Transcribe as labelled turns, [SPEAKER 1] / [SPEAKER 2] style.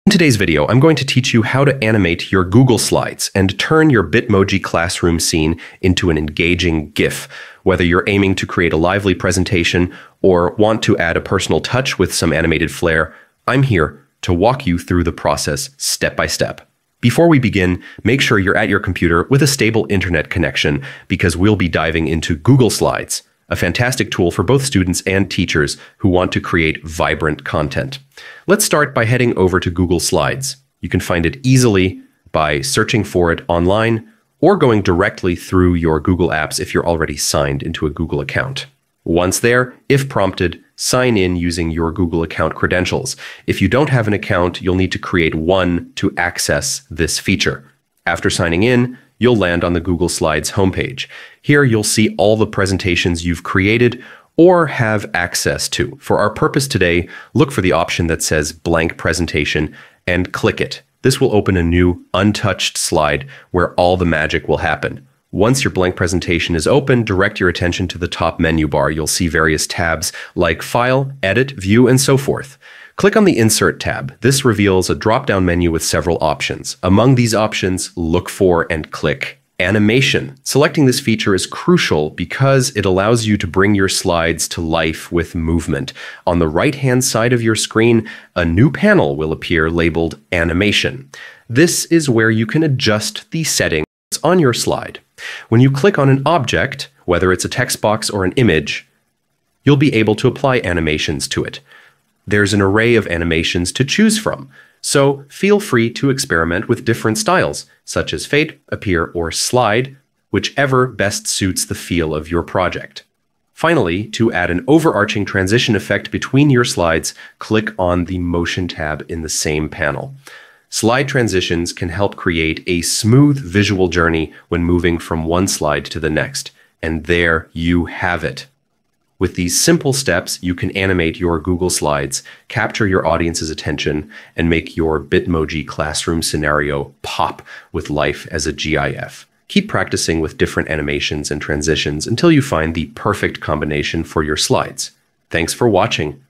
[SPEAKER 1] In today's video, I'm going to teach you how to animate your Google Slides and turn your Bitmoji classroom scene into an engaging GIF. Whether you're aiming to create a lively presentation or want to add a personal touch with some animated flair, I'm here to walk you through the process step by step. Before we begin, make sure you're at your computer with a stable internet connection because we'll be diving into Google Slides, a fantastic tool for both students and teachers who want to create vibrant content. Let's start by heading over to Google Slides. You can find it easily by searching for it online or going directly through your Google Apps if you're already signed into a Google account. Once there, if prompted, sign in using your Google account credentials. If you don't have an account, you'll need to create one to access this feature. After signing in, you'll land on the Google Slides homepage. Here you'll see all the presentations you've created or have access to. For our purpose today, look for the option that says blank presentation and click it. This will open a new untouched slide where all the magic will happen. Once your blank presentation is open, direct your attention to the top menu bar. You'll see various tabs like File, Edit, View, and so forth. Click on the Insert tab. This reveals a drop-down menu with several options. Among these options, look for and click Animation. Selecting this feature is crucial because it allows you to bring your slides to life with movement. On the right-hand side of your screen, a new panel will appear labeled Animation. This is where you can adjust the settings on your slide. When you click on an object, whether it's a text box or an image, you'll be able to apply animations to it. There's an array of animations to choose from, so feel free to experiment with different styles, such as fade, appear, or slide, whichever best suits the feel of your project. Finally, to add an overarching transition effect between your slides, click on the Motion tab in the same panel. Slide transitions can help create a smooth visual journey when moving from one slide to the next. And there you have it. With these simple steps, you can animate your Google Slides, capture your audience's attention, and make your Bitmoji classroom scenario pop with life as a GIF. Keep practicing with different animations and transitions until you find the perfect combination for your slides. Thanks for watching.